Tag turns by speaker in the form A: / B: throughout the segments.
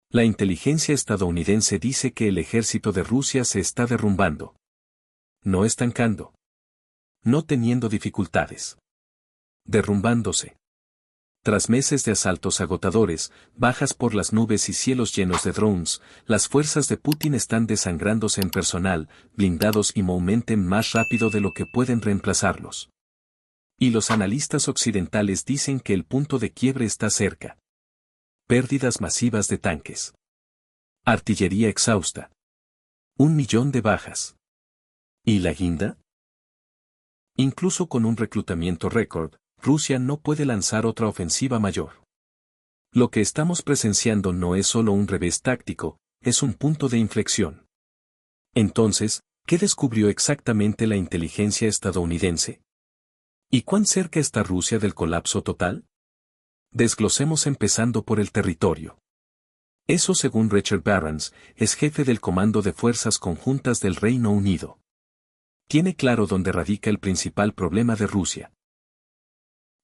A: La inteligencia estadounidense dice que el ejército de Rusia se está derrumbando. No estancando. No teniendo dificultades. Derrumbándose. Tras meses de asaltos agotadores, bajas por las nubes y cielos llenos de drones, las fuerzas de Putin están desangrándose en personal, blindados y movimientan más rápido de lo que pueden reemplazarlos. Y los analistas occidentales dicen que el punto de quiebre está cerca. Pérdidas masivas de tanques. Artillería exhausta. 1 millón de bajas. ¿Y la guinda? Incluso con un reclutamiento récord, Rusia no puede lanzar otra ofensiva mayor. Lo que estamos presenciando no es solo un revés táctico, es un punto de inflexión. Entonces, ¿qué descubrió exactamente la inteligencia estadounidense? ¿Y cuán cerca está Rusia del colapso total? Desglosemos empezando por el territorio. Eso, según Richard Barrons, es jefe del Comando de Fuerzas Conjuntas del Reino Unido. Tiene claro dónde radica el principal problema de Rusia.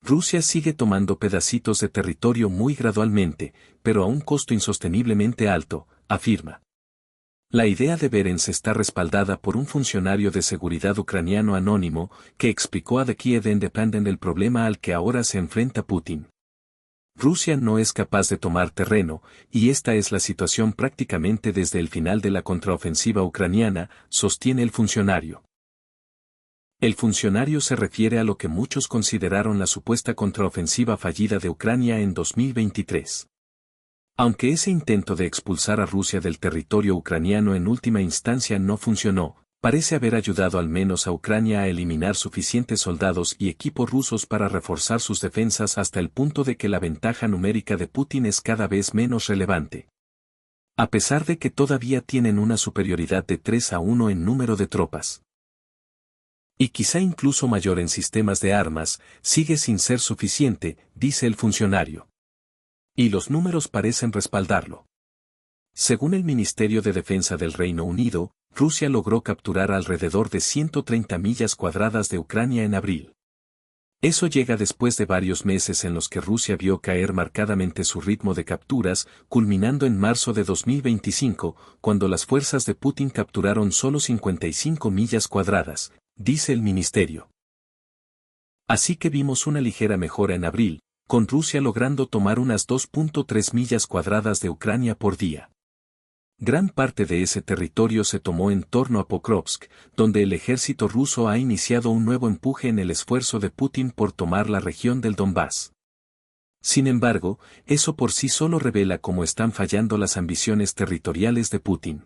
A: Rusia sigue tomando pedacitos de territorio muy gradualmente, pero a un costo insosteniblemente alto, afirma. La idea de Berens está respaldada por un funcionario de seguridad ucraniano anónimo que explicó a The Kiev Independent el problema al que ahora se enfrenta Putin. Rusia no es capaz de tomar terreno, y esta es la situación prácticamente desde el final de la contraofensiva ucraniana, sostiene el funcionario. El funcionario se refiere a lo que muchos consideraron la supuesta contraofensiva fallida de Ucrania en 2023. Aunque ese intento de expulsar a Rusia del territorio ucraniano en última instancia no funcionó, parece haber ayudado al menos a Ucrania a eliminar suficientes soldados y equipos rusos para reforzar sus defensas hasta el punto de que la ventaja numérica de Putin es cada vez menos relevante. A pesar de que todavía tienen una superioridad de 3-1 en número de tropas. Y quizá incluso mayor en sistemas de armas, sigue sin ser suficiente, dice el funcionario. Y los números parecen respaldarlo. Según el Ministerio de Defensa del Reino Unido, Rusia logró capturar alrededor de 130 millas cuadradas de Ucrania en abril. Eso llega después de varios meses en los que Rusia vio caer marcadamente su ritmo de capturas, culminando en marzo de 2025, cuando las fuerzas de Putin capturaron solo 55 millas cuadradas, dice el ministerio. Así que vimos una ligera mejora en abril, con Rusia logrando tomar unas 2.3 millas cuadradas de Ucrania por día. Gran parte de ese territorio se tomó en torno a Pokrovsk, donde el ejército ruso ha iniciado un nuevo empuje en el esfuerzo de Putin por tomar la región del Donbass. Sin embargo, eso por sí solo revela cómo están fallando las ambiciones territoriales de Putin.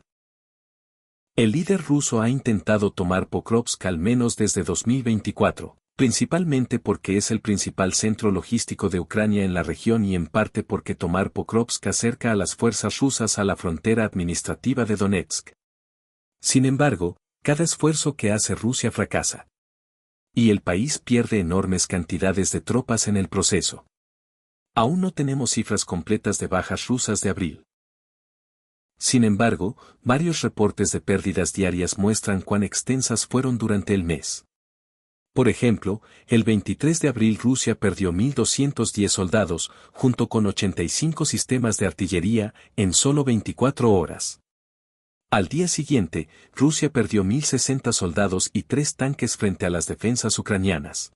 A: El líder ruso ha intentado tomar Pokrovsk al menos desde 2024. Principalmente porque es el principal centro logístico de Ucrania en la región y en parte porque tomar Pokrovsk acerca a las fuerzas rusas a la frontera administrativa de Donetsk. Sin embargo, cada esfuerzo que hace Rusia fracasa. Y el país pierde enormes cantidades de tropas en el proceso. Aún no tenemos cifras completas de bajas rusas de abril. Sin embargo, varios reportes de pérdidas diarias muestran cuán extensas fueron durante el mes. Por ejemplo, el 23 de abril Rusia perdió 1.210 soldados, junto con 85 sistemas de artillería, en solo 24 horas. Al día siguiente, Rusia perdió 1.060 soldados y 3 tanques frente a las defensas ucranianas.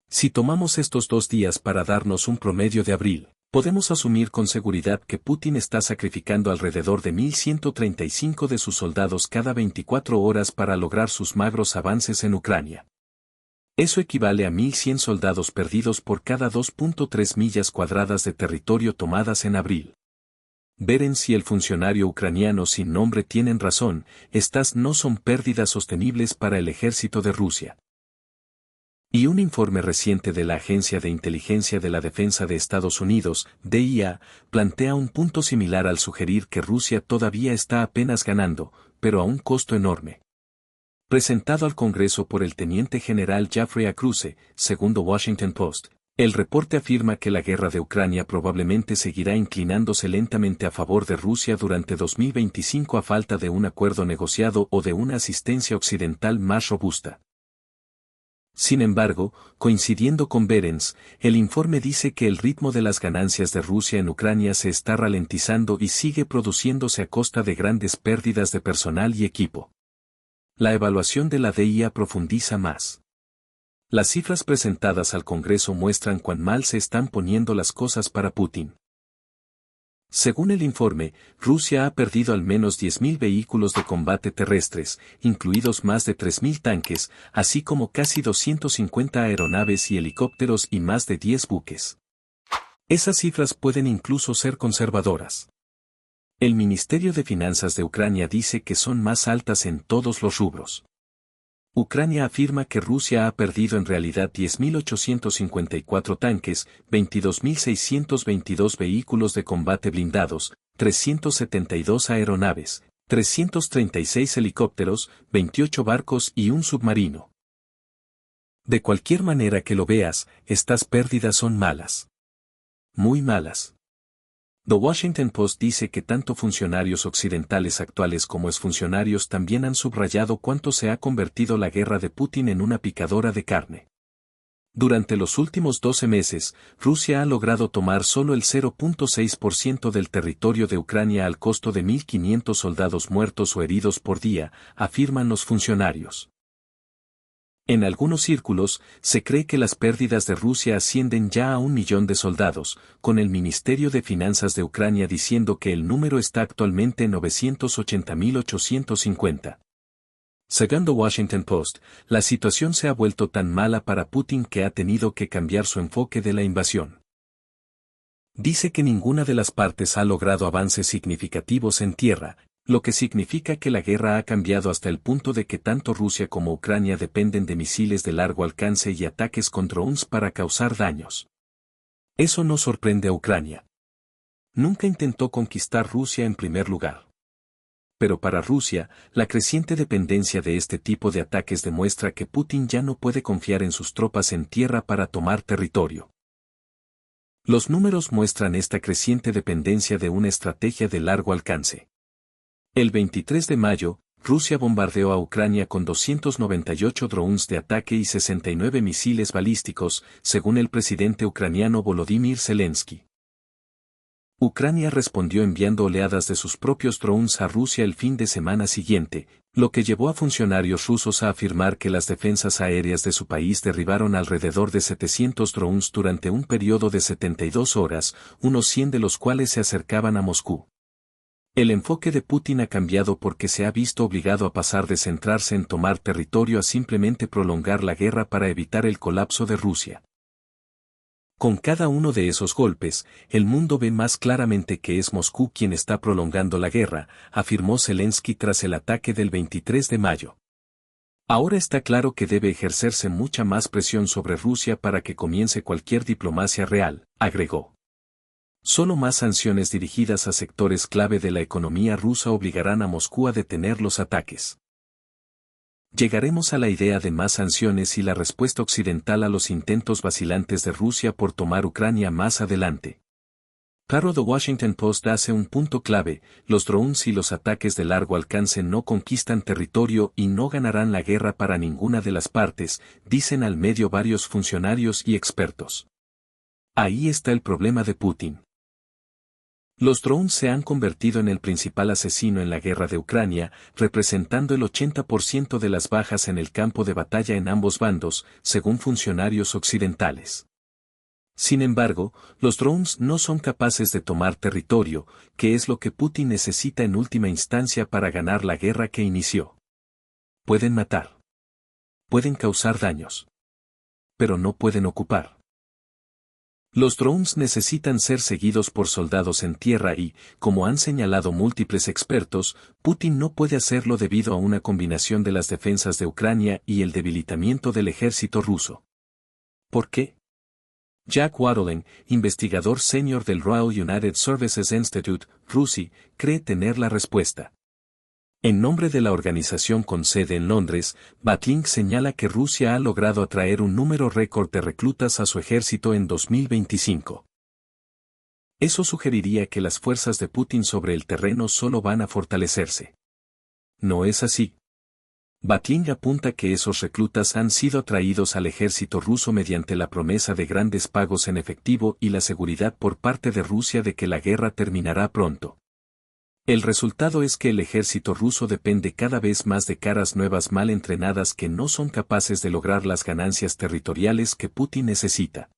A: Si tomamos estos 2 días para darnos un promedio de abril, podemos asumir con seguridad que Putin está sacrificando alrededor de 1.135 de sus soldados cada 24 horas para lograr sus magros avances en Ucrania. Eso equivale a 1.100 soldados perdidos por cada 2.3 millas cuadradas de territorio tomadas en abril. Berens y el funcionario ucraniano sin nombre tienen razón, estas no son pérdidas sostenibles para el ejército de Rusia. Y un informe reciente de la Agencia de Inteligencia de la Defensa de Estados Unidos, DIA, plantea un punto similar al sugerir que Rusia todavía está apenas ganando, pero a un costo enorme. Presentado al Congreso por el teniente general Jeffrey A. Kruse, según The Washington Post, el reporte afirma que la guerra de Ucrania probablemente seguirá inclinándose lentamente a favor de Rusia durante 2025 a falta de un acuerdo negociado o de una asistencia occidental más robusta. Sin embargo, coincidiendo con Berens, el informe dice que el ritmo de las ganancias de Rusia en Ucrania se está ralentizando y sigue produciéndose a costa de grandes pérdidas de personal y equipo. La evaluación de la DIA profundiza más. Las cifras presentadas al Congreso muestran cuán mal se están poniendo las cosas para Putin. Según el informe, Rusia ha perdido al menos 10.000 vehículos de combate terrestres, incluidos más de 3.000 tanques, así como casi 250 aeronaves y helicópteros y más de 10 buques. Esas cifras pueden incluso ser conservadoras. El Ministerio de Finanzas de Ucrania dice que son más altas en todos los rubros. Ucrania afirma que Rusia ha perdido en realidad 10.854 tanques, 22.622 vehículos de combate blindados, 372 aeronaves, 336 helicópteros, 28 barcos y un submarino. De cualquier manera que lo veas, estas pérdidas son malas. Muy malas. The Washington Post dice que tanto funcionarios occidentales actuales como exfuncionarios también han subrayado cuánto se ha convertido la guerra de Putin en una picadora de carne. Durante los últimos 12 meses, Rusia ha logrado tomar solo el 0.6% del territorio de Ucrania al costo de 1.500 soldados muertos o heridos por día, afirman los funcionarios. En algunos círculos, se cree que las pérdidas de Rusia ascienden ya a 1 millón de soldados, con el Ministerio de Finanzas de Ucrania diciendo que el número está actualmente en 980.850. Según The Washington Post, la situación se ha vuelto tan mala para Putin que ha tenido que cambiar su enfoque de la invasión. Dice que ninguna de las partes ha logrado avances significativos en tierra, lo que significa que la guerra ha cambiado hasta el punto de que tanto Rusia como Ucrania dependen de misiles de largo alcance y ataques con drones para causar daños. Eso no sorprende a Ucrania. Nunca intentó conquistar Rusia en primer lugar. Pero para Rusia, la creciente dependencia de este tipo de ataques demuestra que Putin ya no puede confiar en sus tropas en tierra para tomar territorio. Los números muestran esta creciente dependencia de una estrategia de largo alcance. El 23 de mayo, Rusia bombardeó a Ucrania con 298 drones de ataque y 69 misiles balísticos, según el presidente ucraniano Volodymyr Zelensky. Ucrania respondió enviando oleadas de sus propios drones a Rusia el fin de semana siguiente, lo que llevó a funcionarios rusos a afirmar que las defensas aéreas de su país derribaron alrededor de 700 drones durante un periodo de 72 horas, unos 100 de los cuales se acercaban a Moscú. El enfoque de Putin ha cambiado porque se ha visto obligado a pasar de centrarse en tomar territorio a simplemente prolongar la guerra para evitar el colapso de Rusia. Con cada uno de esos golpes, el mundo ve más claramente que es Moscú quien está prolongando la guerra, afirmó Zelensky tras el ataque del 23 de mayo. Ahora está claro que debe ejercerse mucha más presión sobre Rusia para que comience cualquier diplomacia real, agregó. Solo más sanciones dirigidas a sectores clave de la economía rusa obligarán a Moscú a detener los ataques. Llegaremos a la idea de más sanciones y la respuesta occidental a los intentos vacilantes de Rusia por tomar Ucrania más adelante. Claro, The Washington Post hace un punto clave: los drones y los ataques de largo alcance no conquistan territorio y no ganarán la guerra para ninguna de las partes, dicen al medio varios funcionarios y expertos. Ahí está el problema de Putin. Los drones se han convertido en el principal asesino en la guerra de Ucrania, representando el 80% de las bajas en el campo de batalla en ambos bandos, según funcionarios occidentales. Sin embargo, los drones no son capaces de tomar territorio, que es lo que Putin necesita en última instancia para ganar la guerra que inició. Pueden matar. Pueden causar daños. Pero no pueden ocupar. Los drones necesitan ser seguidos por soldados en tierra y, como han señalado múltiples expertos, Putin no puede hacerlo debido a una combinación de las defensas de Ucrania y el debilitamiento del ejército ruso. ¿Por qué? Jack Wattling, investigador senior del Royal United Services Institute, RUSI, cree tener la respuesta. En nombre de la organización con sede en Londres, Wattling señala que Rusia ha logrado atraer un número récord de reclutas a su ejército en 2025. Eso sugeriría que las fuerzas de Putin sobre el terreno solo van a fortalecerse. No es así. Batling apunta que esos reclutas han sido atraídos al ejército ruso mediante la promesa de grandes pagos en efectivo y la seguridad por parte de Rusia de que la guerra terminará pronto. El resultado es que el ejército ruso depende cada vez más de caras nuevas mal entrenadas que no son capaces de lograr las ganancias territoriales que Putin necesita.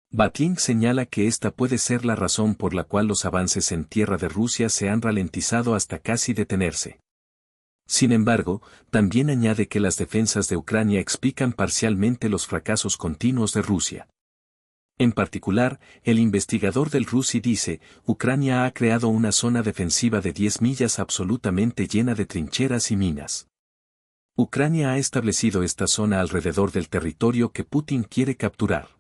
A: Batling señala que esta puede ser la razón por la cual los avances en tierra de Rusia se han ralentizado hasta casi detenerse. Sin embargo, también añade que las defensas de Ucrania explican parcialmente los fracasos continuos de Rusia. En particular, el investigador del RUSI dice, Ucrania ha creado una zona defensiva de 10 millas absolutamente llena de trincheras y minas. Ucrania ha establecido esta zona alrededor del territorio que Putin quiere capturar.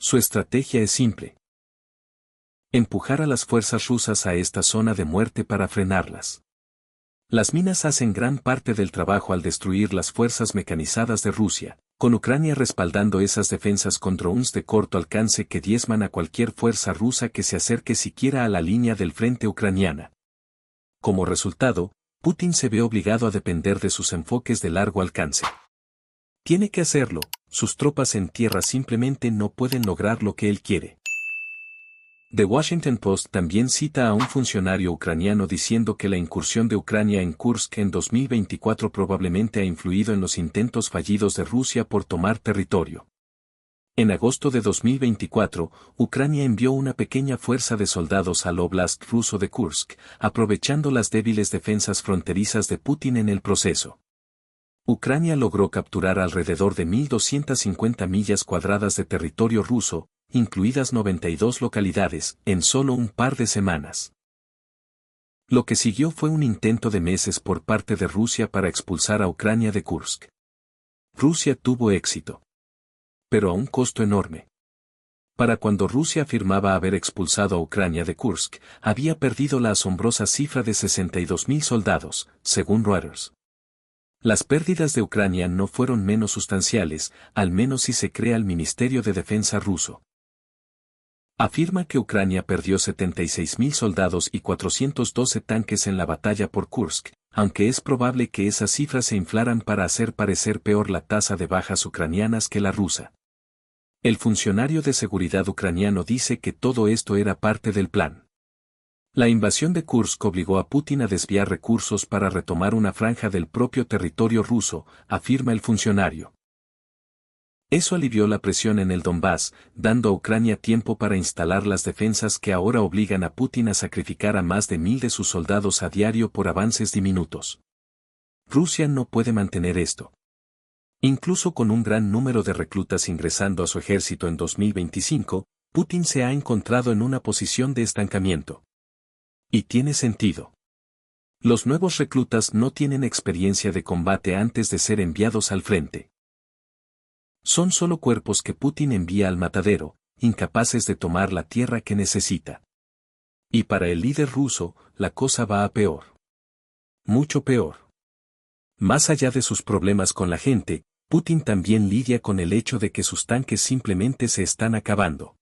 A: Su estrategia es simple: empujar a las fuerzas rusas a esta zona de muerte para frenarlas. Las minas hacen gran parte del trabajo al destruir las fuerzas mecanizadas de Rusia, con Ucrania respaldando esas defensas con drones de corto alcance que diezman a cualquier fuerza rusa que se acerque siquiera a la línea del frente ucraniana. Como resultado, Putin se ve obligado a depender de sus enfoques de largo alcance. Tiene que hacerlo, sus tropas en tierra simplemente no pueden lograr lo que él quiere. The Washington Post también cita a un funcionario ucraniano diciendo que la incursión de Ucrania en Kursk en 2024 probablemente ha influido en los intentos fallidos de Rusia por tomar territorio. En agosto de 2024, Ucrania envió una pequeña fuerza de soldados al óblast ruso de Kursk, aprovechando las débiles defensas fronterizas de Putin en el proceso. Ucrania logró capturar alrededor de 1.250 millas cuadradas de territorio ruso, incluidas 92 localidades, en solo un par de semanas. Lo que siguió fue un intento de meses por parte de Rusia para expulsar a Ucrania de Kursk. Rusia tuvo éxito, pero a un costo enorme. Para cuando Rusia afirmaba haber expulsado a Ucrania de Kursk, había perdido la asombrosa cifra de 62.000 soldados, según Reuters. Las pérdidas de Ucrania no fueron menos sustanciales, al menos si se crea el Ministerio de Defensa ruso. Afirma que Ucrania perdió 76.000 soldados y 412 tanques en la batalla por Kursk, aunque es probable que esas cifras se inflaran para hacer parecer peor la tasa de bajas ucranianas que la rusa. El funcionario de seguridad ucraniano dice que todo esto era parte del plan. La invasión de Kursk obligó a Putin a desviar recursos para retomar una franja del propio territorio ruso, afirma el funcionario. Eso alivió la presión en el Donbass, dando a Ucrania tiempo para instalar las defensas que ahora obligan a Putin a sacrificar a más de 1.000 de sus soldados a diario por avances diminutos. Rusia no puede mantener esto. Incluso con un gran número de reclutas ingresando a su ejército en 2025, Putin se ha encontrado en una posición de estancamiento. Y tiene sentido. Los nuevos reclutas no tienen experiencia de combate antes de ser enviados al frente. Son solo cuerpos que Putin envía al matadero, incapaces de tomar la tierra que necesita. Y para el líder ruso, la cosa va a peor. Mucho peor. Más allá de sus problemas con la gente, Putin también lidia con el hecho de que sus tanques simplemente se están acabando.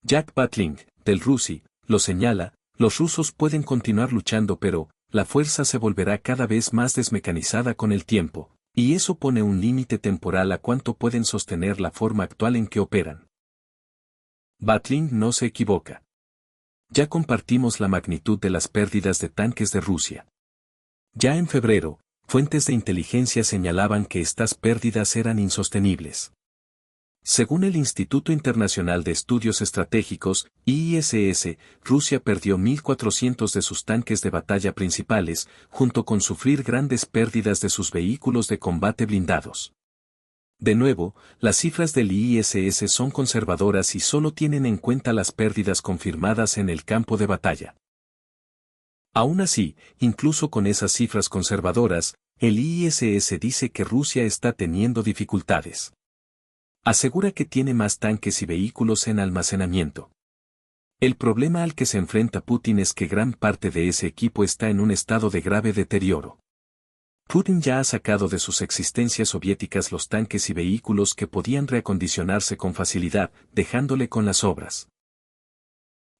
A: Jack Batling, del RUSI, lo señala, los rusos pueden continuar luchando pero, la fuerza se volverá cada vez más desmecanizada con el tiempo. Y eso pone un límite temporal a cuánto pueden sostener la forma actual en que operan. Batling no se equivoca. Ya compartimos la magnitud de las pérdidas de tanques de Rusia. Ya en febrero, fuentes de inteligencia señalaban que estas pérdidas eran insostenibles. Según el Instituto Internacional de Estudios Estratégicos, IISS, Rusia perdió 1.400 de sus tanques de batalla principales, junto con sufrir grandes pérdidas de sus vehículos de combate blindados. De nuevo, las cifras del IISS son conservadoras y solo tienen en cuenta las pérdidas confirmadas en el campo de batalla. Aún así, incluso con esas cifras conservadoras, el IISS dice que Rusia está teniendo dificultades. Asegura que tiene más tanques y vehículos en almacenamiento. El problema al que se enfrenta Putin es que gran parte de ese equipo está en un estado de grave deterioro. Putin ya ha sacado de sus existencias soviéticas los tanques y vehículos que podían reacondicionarse con facilidad, dejándole con las obras.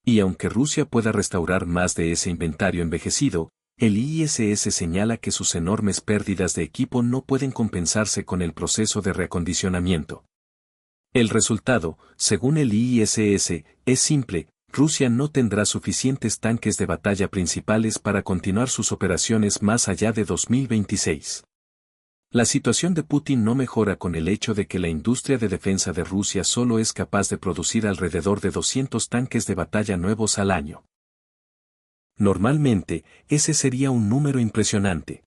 A: Y aunque Rusia pueda restaurar más de ese inventario envejecido, el ISS señala que sus enormes pérdidas de equipo no pueden compensarse con el proceso de reacondicionamiento. El resultado, según el ISS, es simple: Rusia no tendrá suficientes tanques de batalla principales para continuar sus operaciones más allá de 2026. La situación de Putin no mejora con el hecho de que la industria de defensa de Rusia solo es capaz de producir alrededor de 200 tanques de batalla nuevos al año. Normalmente, ese sería un número impresionante.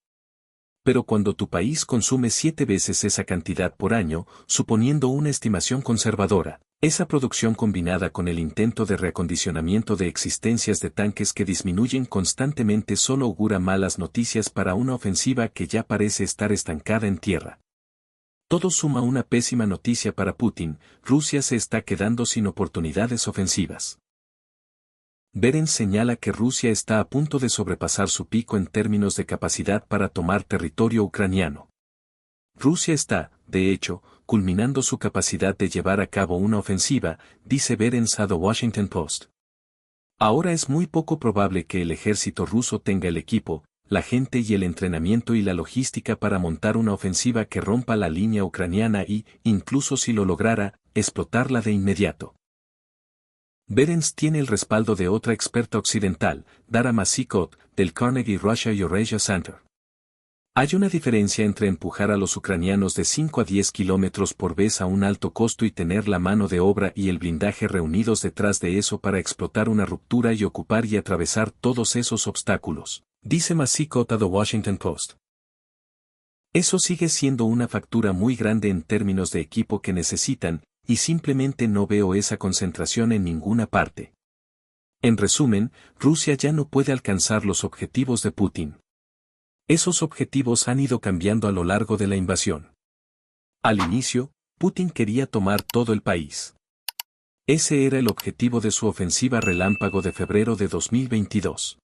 A: Pero cuando tu país consume 7 veces esa cantidad por año, suponiendo una estimación conservadora, esa producción combinada con el intento de reacondicionamiento de existencias de tanques que disminuyen constantemente solo augura malas noticias para una ofensiva que ya parece estar estancada en tierra. Todo suma una pésima noticia para Putin: Rusia se está quedando sin oportunidades ofensivas. Berens señala que Rusia está a punto de sobrepasar su pico en términos de capacidad para tomar territorio ucraniano. Rusia está, de hecho, culminando su capacidad de llevar a cabo una ofensiva, dice Berens a The Washington Post. Ahora es muy poco probable que el ejército ruso tenga el equipo, la gente y el entrenamiento y la logística para montar una ofensiva que rompa la línea ucraniana y, incluso si lo lograra, explotarla de inmediato. Berens tiene el respaldo de otra experta occidental, Dara Masikot, del Carnegie Russia Eurasia Center. Hay una diferencia entre empujar a los ucranianos de 5 a 10 kilómetros por vez a un alto costo y tener la mano de obra y el blindaje reunidos detrás de eso para explotar una ruptura y ocupar y atravesar todos esos obstáculos, dice Masikot a The Washington Post. Eso sigue siendo una factura muy grande en términos de equipo que necesitan, y simplemente no veo esa concentración en ninguna parte. En resumen, Rusia ya no puede alcanzar los objetivos de Putin. Esos objetivos han ido cambiando a lo largo de la invasión. Al inicio, Putin quería tomar todo el país. Ese era el objetivo de su ofensiva relámpago de febrero de 2022.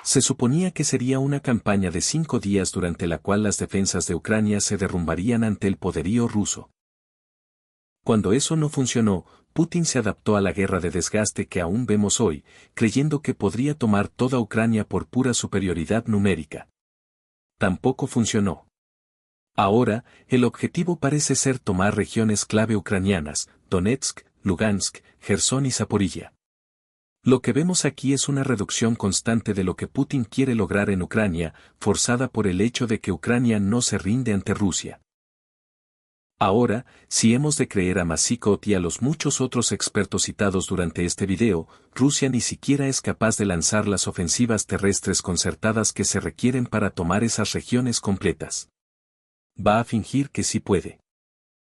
A: Se suponía que sería una campaña de 5 días durante la cual las defensas de Ucrania se derrumbarían ante el poderío ruso. Cuando eso no funcionó, Putin se adaptó a la guerra de desgaste que aún vemos hoy, creyendo que podría tomar toda Ucrania por pura superioridad numérica. Tampoco funcionó. Ahora, el objetivo parece ser tomar regiones clave ucranianas: Donetsk, Lugansk, Jersón y Zaporilla. Lo que vemos aquí es una reducción constante de lo que Putin quiere lograr en Ucrania, forzada por el hecho de que Ucrania no se rinde ante Rusia. Ahora, si hemos de creer a Masikot y a los muchos otros expertos citados durante este video, Rusia ni siquiera es capaz de lanzar las ofensivas terrestres concertadas que se requieren para tomar esas regiones completas. Va a fingir que sí puede.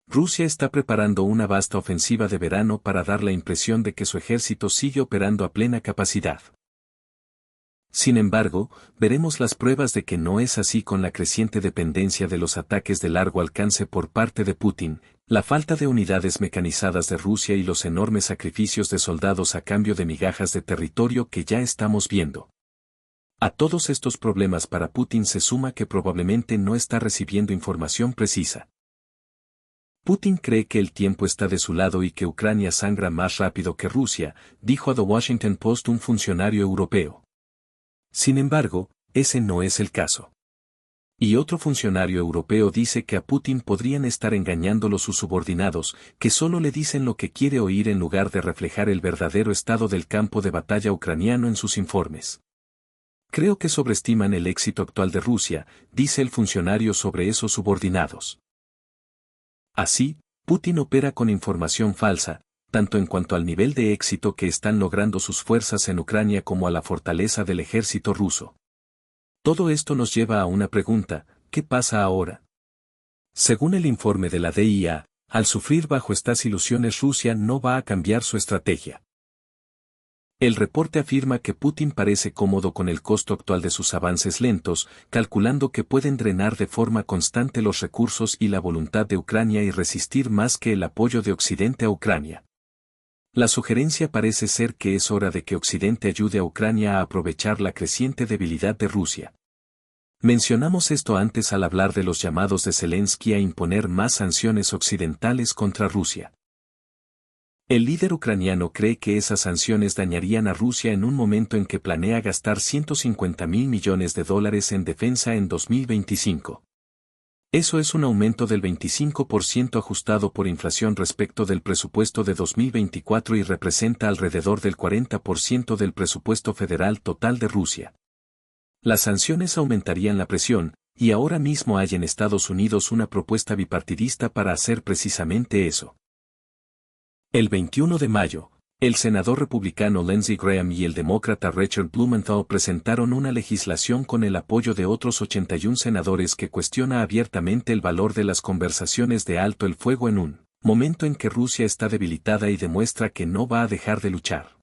A: Rusia está preparando una vasta ofensiva de verano para dar la impresión de que su ejército sigue operando a plena capacidad. Sin embargo, veremos las pruebas de que no es así con la creciente dependencia de los ataques de largo alcance por parte de Putin, la falta de unidades mecanizadas de Rusia y los enormes sacrificios de soldados a cambio de migajas de territorio que ya estamos viendo. A todos estos problemas para Putin se suma que probablemente no está recibiendo información precisa. Putin cree que el tiempo está de su lado y que Ucrania sangra más rápido que Rusia, dijo a The Washington Post un funcionario europeo. Sin embargo, ese no es el caso. Y otro funcionario europeo dice que a Putin podrían estar engañándolo sus subordinados, que solo le dicen lo que quiere oír en lugar de reflejar el verdadero estado del campo de batalla ucraniano en sus informes. Creo que sobreestiman el éxito actual de Rusia, dice el funcionario sobre esos subordinados. Así, Putin opera con información falsa, tanto en cuanto al nivel de éxito que están logrando sus fuerzas en Ucrania como a la fortaleza del ejército ruso. Todo esto nos lleva a una pregunta: ¿qué pasa ahora? Según el informe de la DIA, al sufrir bajo estas ilusiones Rusia no va a cambiar su estrategia. El reporte afirma que Putin parece cómodo con el costo actual de sus avances lentos, calculando que pueden drenar de forma constante los recursos y la voluntad de Ucrania y resistir más que el apoyo de Occidente a Ucrania. La sugerencia parece ser que es hora de que Occidente ayude a Ucrania a aprovechar la creciente debilidad de Rusia. Mencionamos esto antes al hablar de los llamados de Zelensky a imponer más sanciones occidentales contra Rusia. El líder ucraniano cree que esas sanciones dañarían a Rusia en un momento en que planea gastar $150.000 millones en defensa en 2025. Eso es un aumento del 25% ajustado por inflación respecto del presupuesto de 2024 y representa alrededor del 40% del presupuesto federal total de Rusia. Las sanciones aumentarían la presión, y ahora mismo hay en Estados Unidos una propuesta bipartidista para hacer precisamente eso. El 21 de mayo, el senador republicano Lindsey Graham y el demócrata Richard Blumenthal presentaron una legislación con el apoyo de otros 81 senadores que cuestiona abiertamente el valor de las conversaciones de alto el fuego en un momento en que Rusia está debilitada y demuestra que no va a dejar de luchar.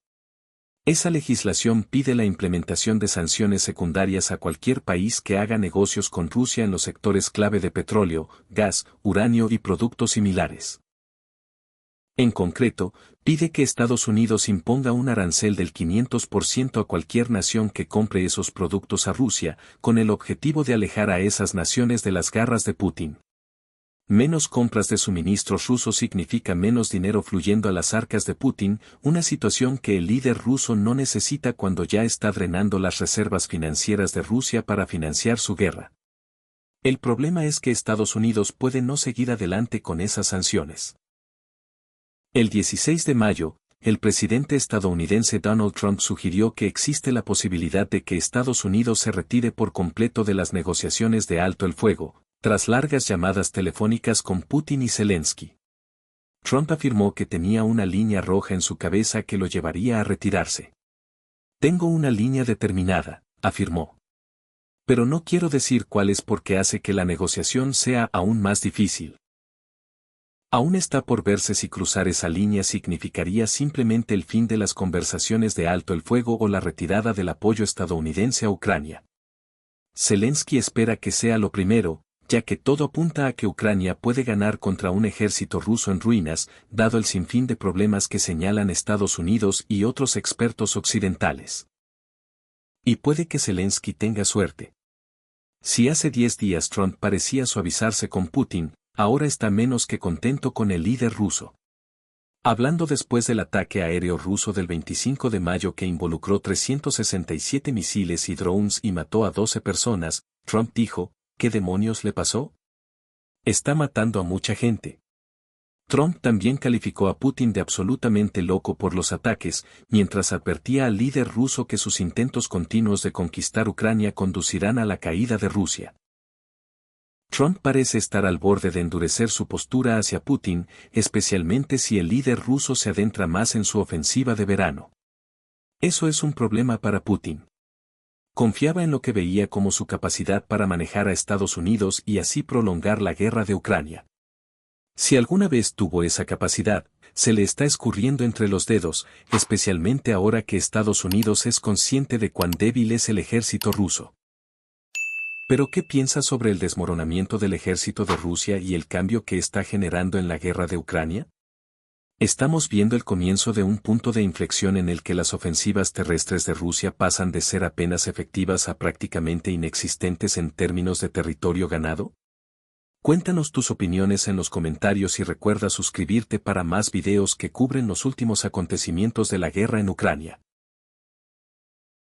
A: Esa legislación pide la implementación de sanciones secundarias a cualquier país que haga negocios con Rusia en los sectores clave de petróleo, gas, uranio y productos similares. En concreto, pide que Estados Unidos imponga un arancel del 500% a cualquier nación que compre esos productos a Rusia, con el objetivo de alejar a esas naciones de las garras de Putin. Menos compras de suministros rusos significa menos dinero fluyendo a las arcas de Putin, una situación que el líder ruso no necesita cuando ya está drenando las reservas financieras de Rusia para financiar su guerra. El problema es que Estados Unidos puede no seguir adelante con esas sanciones. El 16 de mayo, el presidente estadounidense Donald Trump sugirió que existe la posibilidad de que Estados Unidos se retire por completo de las negociaciones de alto el fuego, tras largas llamadas telefónicas con Putin y Zelensky. Trump afirmó que tenía una línea roja en su cabeza que lo llevaría a retirarse. Tengo una línea determinada, afirmó. Pero no quiero decir cuál es porque hace que la negociación sea aún más difícil. Aún está por verse si cruzar esa línea significaría simplemente el fin de las conversaciones de alto el fuego o la retirada del apoyo estadounidense a Ucrania. Zelensky espera que sea lo primero, ya que todo apunta a que Ucrania puede ganar contra un ejército ruso en ruinas, dado el sinfín de problemas que señalan Estados Unidos y otros expertos occidentales. Y puede que Zelensky tenga suerte. Si hace 10 días Trump parecía suavizarse con Putin, ahora está menos que contento con el líder ruso. Hablando después del ataque aéreo ruso del 25 de mayo que involucró 367 misiles y drones y mató a 12 personas, Trump dijo, ¿qué demonios le pasó? Está matando a mucha gente. Trump también calificó a Putin de absolutamente loco por los ataques, mientras advertía al líder ruso que sus intentos continuos de conquistar Ucrania conducirán a la caída de Rusia. Trump parece estar al borde de endurecer su postura hacia Putin, especialmente si el líder ruso se adentra más en su ofensiva de verano. Eso es un problema para Putin. Confiaba en lo que veía como su capacidad para manejar a Estados Unidos y así prolongar la guerra de Ucrania. Si alguna vez tuvo esa capacidad, se le está escurriendo entre los dedos, especialmente ahora que Estados Unidos es consciente de cuán débil es el ejército ruso. ¿Pero qué piensa sobre el desmoronamiento del ejército de Rusia y el cambio que está generando en la guerra de Ucrania? Estamos viendo el comienzo de un punto de inflexión en el que las ofensivas terrestres de Rusia pasan de ser apenas efectivas a prácticamente inexistentes en términos de territorio ganado. Cuéntanos tus opiniones en los comentarios y recuerda suscribirte para más videos que cubren los últimos acontecimientos de la guerra en Ucrania.